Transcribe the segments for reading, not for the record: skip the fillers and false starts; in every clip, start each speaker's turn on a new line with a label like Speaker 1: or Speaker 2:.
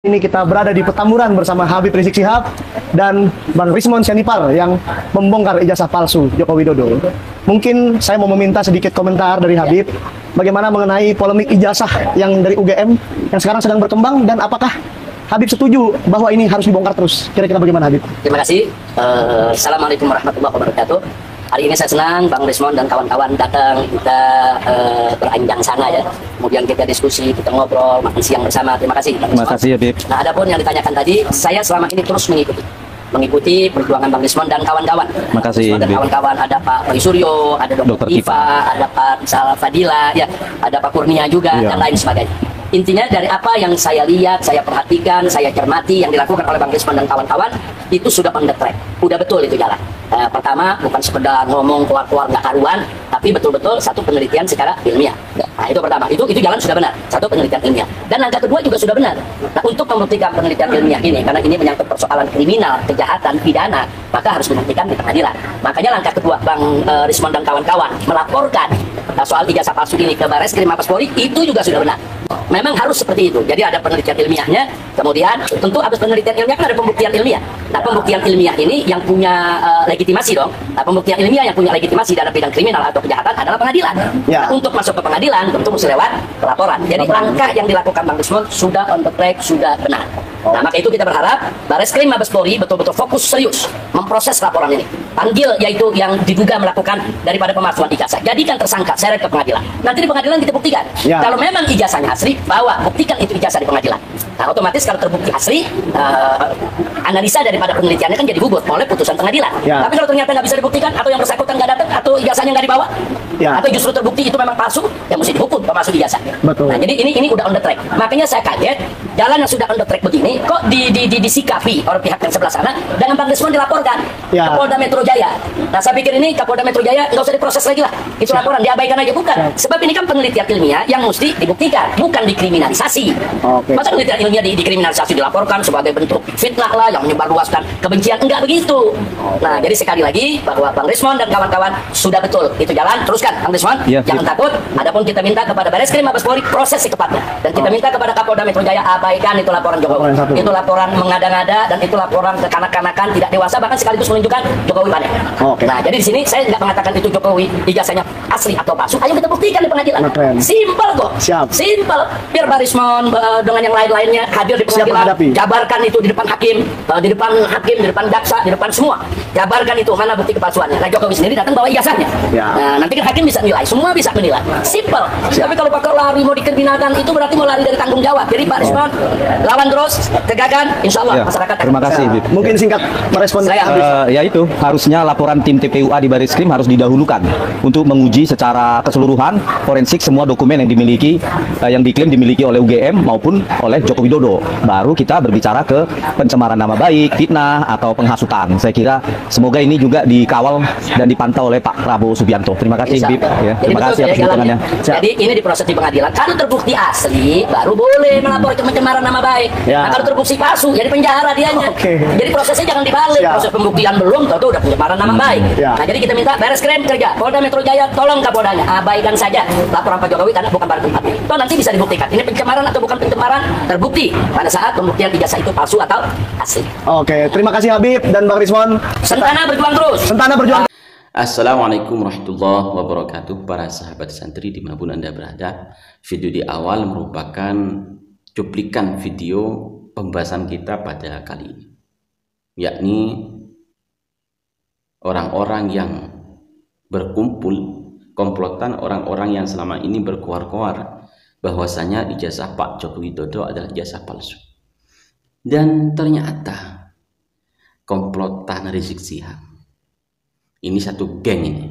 Speaker 1: Ini kita berada di Petamburan bersama Habib Rizik Syihab dan Bang Rismon Sianipar yang membongkar ijazah palsu Joko Widodo. Mungkin saya mau meminta sedikit komentar dari Habib, bagaimana mengenai polemik ijazah yang dari UGM yang sekarang sedang berkembang, dan apakah Habib setuju bahwa ini harus dibongkar terus? Kira-kira bagaimana, Habib?
Speaker 2: Terima kasih. Assalamualaikum warahmatullahi wabarakatuh. Hari ini saya senang Bang Rismon dan kawan-kawan datang, kita beranjang sana ya. Kemudian kita diskusi, kita ngobrol, makan siang bersama. Terima kasih.
Speaker 3: Terima kasih, Habib.
Speaker 2: Nah, adapun yang ditanyakan tadi, saya selama ini terus mengikuti perjuangan Bang Rismon dan kawan-kawan.
Speaker 3: Terima kasih,
Speaker 2: dan kawan-kawan, ada Pak Roy Suryo, ada Dr. Iva, ada Pak Sal Fadila, ya, ada Pak Kurnia juga, dan lain sebagainya. Intinya dari apa yang saya lihat, saya perhatikan, saya cermati yang dilakukan oleh Bang Rismon dan kawan-kawan, itu sudah on the track, udah betul itu jalan. Pertama, bukan sekedar ngomong keluar-keluar nggak karuan, tapi betul-betul satu penelitian secara ilmiah. Nah, itu pertama, itu jalan sudah benar, satu penelitian ilmiah. Dan langkah kedua juga sudah benar. Nah, untuk membuktikan penelitian ilmiah ini, karena ini menyangkut persoalan kriminal, kejahatan, pidana, maka harus membuktikan di pengadilan. Makanya langkah kedua Bang Rismon dan kawan-kawan melaporkan soal ijazah palsu ini ke Bareskrim Mabes Polri, itu juga sudah benar. Memang harus seperti itu. Jadi ada penelitian ilmiahnya, kemudian tentu habis penelitian ilmiah kan ada pembuktian ilmiah. Nah, pembuktian ilmiah ini yang punya legitimasi dong. Nah, pembuktian ilmiah yang punya legitimasi dalam bidang kriminal atau kejahatan adalah pengadilan. Nah, untuk masuk ke pengadilan tentu mesti lewat laporan. Jadi langkah yang dilakukan Bang Rismon sudah on the track, sudah benar. Nah, maka itu kita berharap Bareskrim Mabes Polri betul-betul fokus serius memproses laporan ini. Panggil yaitu yang diduga melakukan daripada pemalsuan ijazah. Jadikan tersangka, seret ke pengadilan. Nanti di pengadilan kita buktikan. Kalau memang ijazahnya asli, bawa, buktikan itu ijazah di pengadilan. Nah, otomatis kalau terbukti asli, analisa daripada penelitiannya kan jadi gugur oleh putusan pengadilan. Tapi kalau ternyata nggak bisa dibuktikan, atau yang bersangkutan nggak datang, atau ijazahnya nggak dibawa, atau justru terbukti itu memang palsu, ya mesti dihukum pemalsu ijazah. Nah, jadi ini udah on the track. Makanya saya kaget, jalan yang sudah on the track begini, kok disikapi oleh pihak yang sebelah sana dengan Bang Rismon dilaporkan ke Polda Metro Jaya. Nah, saya pikir ini ke Polda Metro Jaya nggak usah diproses lagi lah. Itu laporan diabaikan aja, bukan. Sebab ini kan penelitian ilmiah yang mesti dibuktikan, bukan dikriminalisasi. Masa penelitian ilmiah dikriminalisasi, dilaporkan sebagai bentuk fitnah lah yang menyebarluaskan kebencian, enggak begitu. Nah, jadi sekali lagi bahwa Bang Rismon dan kawan-kawan sudah betul itu jalan, teruskan Bang Rismon, jangan takut. Adapun kita minta kepada Bareskrim Mabes Polri proses secepatnya, dan kita minta kepada Kapolda Metro Jaya abaikan itu laporan Jokowi. Itu laporan mengada-ngada, dan itu laporan kekanak-kanakan, tidak dewasa, bahkan sekaligus menunjukkan Jokowi panik. Nah, jadi di sini saya nggak mengatakan itu Jokowi ijazahnya asli atau palsu. Ayo kita buktikan di pengadilan. Simpel kok. Simpel. Biar Bang Rismon dengan yang lain-lainnya hadir di pengadilan, jabarkan itu di depan hakim, di depan jaksa, di depan semua. Jabarkan itu mana bukti kepalsuannya. Nah, Jokowi sendiri datang bawa ijazahnya. Nah, nanti kan hakim bisa nilai, semua bisa menilai. Simpel. Tapi kalau pakai lari mau dikriminalkan, itu berarti mau lari dari tanggung jawab. Jadi Pak Rismon lawan terus, tegakkan, insya Allah masyarakat.
Speaker 3: Terima kasih, Habib.
Speaker 1: Mungkin singkat merespon saya.
Speaker 3: Ya itu, harusnya laporan tim TPUA di Bareskrim harus didahulukan untuk menguji secara keseluruhan forensik semua dokumen yang dimiliki, yang diklaim dimiliki oleh UGM maupun oleh Joko Widodo. Baru kita berbicara ke pencemaran nama baik, fitnah, atau penghasutan. Saya kira semoga ini juga dikawal dan dipantau oleh Pak Prabowo Subianto. Terima kasih, Habib. Ya, terima kasih atas dukungannya.
Speaker 2: Jadi ini diproses di pengadilan. Kalau terbukti asli, baru boleh melapor ke pencemaran nama baik. Nah, kalau terbukti palsu, jadi penjara dianya. Jadi prosesnya jangan dibalik. Proses pembuktian belum, tentu udah pencemaran nama baik. Nah, jadi kita minta Bareskrim kerja, Polda Metro Jaya tolong Kapoldanya abaikan saja laporan Pak Jokowi karena bukan pada tempatnya. Itu nanti bisa dibuktikan. Ini pencemaran atau bukan pencemaran terbukti pada saat pembuktian ijazah itu palsu atau asli.
Speaker 1: Terima kasih Habib dan Bang Rismon.
Speaker 2: Sentana berjuang terus.
Speaker 1: Sentana berjuang.
Speaker 4: Assalamualaikum warahmatullahi wabarakatuh. Para sahabat santri dimanapun Anda berada, video di awal merupakan cuplikan video pembahasan kita pada kali ini, yakni orang-orang yang berkumpul, komplotan orang-orang yang selama ini berkoar-koar bahwasanya ijazah Pak Joko Widodo adalah ijazah palsu. Dan ternyata komplotan Rizik Syihab ini satu geng ini.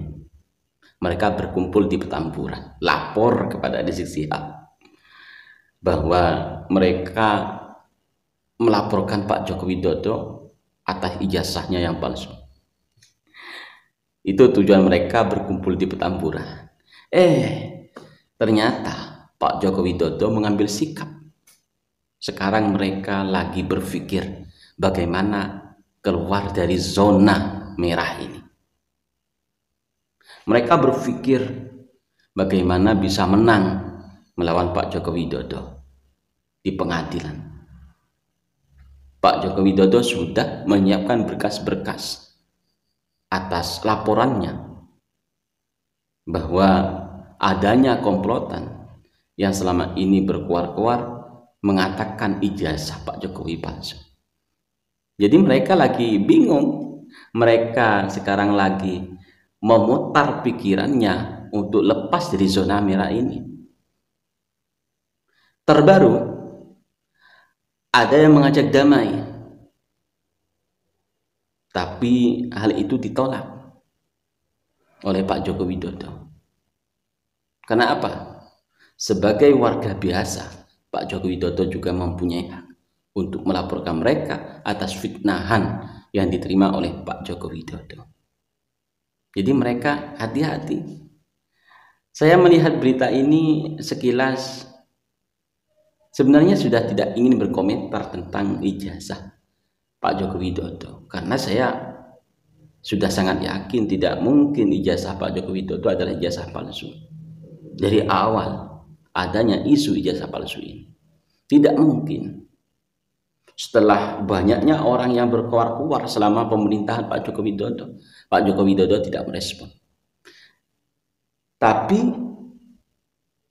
Speaker 4: Mereka berkumpul di Petamburan, lapor kepada Rizik Syihab bahwa mereka melaporkan Pak Joko Widodo atas ijazahnya yang palsu. Itu tujuan mereka berkumpul di Petamburan. Ternyata Pak Joko Widodo mengambil sikap. Sekarang mereka lagi berpikir bagaimana keluar dari zona merah ini. Mereka berpikir bagaimana bisa menang melawan Pak Joko Widodo di pengadilan. Pak Joko Widodo sudah menyiapkan berkas-berkas atas laporannya bahwa adanya komplotan yang selama ini berkuar-kuar mengatakan ijazah Pak Jokowi palsu. Jadi mereka lagi bingung, mereka sekarang lagi memutar pikirannya untuk lepas dari zona merah ini. Terbaru, ada yang mengajak damai, tapi hal itu ditolak oleh Pak Joko Widodo. Karena apa? Sebagai warga biasa, Pak Joko Widodo juga mempunyai hak untuk melaporkan mereka atas fitnahan yang diterima oleh Pak Joko Widodo. Jadi mereka hati-hati. Saya melihat berita ini sekilas, sebenarnya sudah tidak ingin berkomentar tentang ijazah Pak Joko Widodo, karena saya sudah sangat yakin tidak mungkin ijazah Pak Joko Widodo adalah ijazah palsu. Dari awal adanya isu ijazah palsu ini, tidak mungkin. Setelah banyaknya orang yang berkuar-kuar selama pemerintahan Pak Joko Widodo, Pak Joko Widodo tidak merespon. Tapi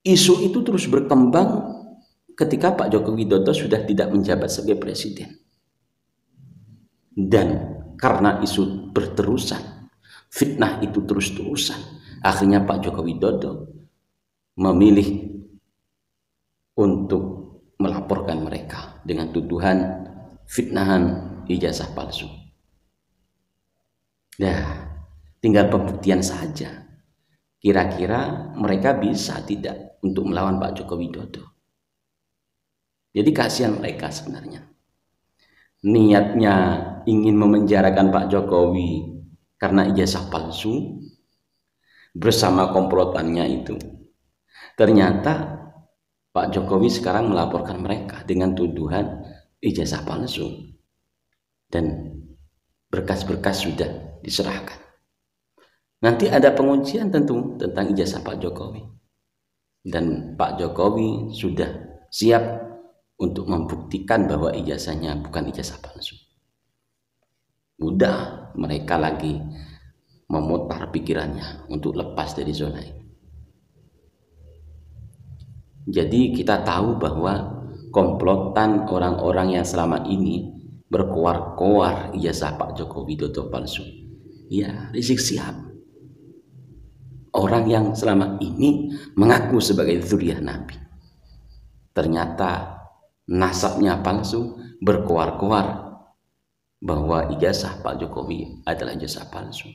Speaker 4: isu itu terus berkembang ketika Pak Joko Widodo sudah tidak menjabat sebagai presiden. Dan karena isu berterusan, fitnah itu terus-terusan, akhirnya Pak Joko Widodo memilih untuk melaporkan mereka dengan tuduhan fitnahan ijazah palsu. Nah, tinggal pembuktian saja. Kira-kira mereka bisa tidak untuk melawan Pak Joko Widodo. Jadi kasihan mereka sebenarnya. Niatnya ingin memenjarakan Pak Jokowi karena ijazah palsu bersama komplotannya itu. Ternyata Pak Jokowi sekarang melaporkan mereka dengan tuduhan ijazah palsu dan berkas-berkas sudah diserahkan. Nanti ada pengujian tentu tentang ijazah Pak Jokowi, dan Pak Jokowi sudah siap untuk membuktikan bahwa ijazahnya bukan ijazah palsu. Udah, mereka lagi memutar pikirannya untuk lepas dari zona ini. Jadi kita tahu bahwa komplotan orang-orang yang selama ini berkoar-koar ijazah Pak Joko Widodo palsu, ya Rizik Syihab, orang yang selama ini mengaku sebagai dzurriyyah Nabi, ternyata nasabnya palsu, berkoar-koar bahwa ijazah Pak Jokowi adalah ijazah palsu.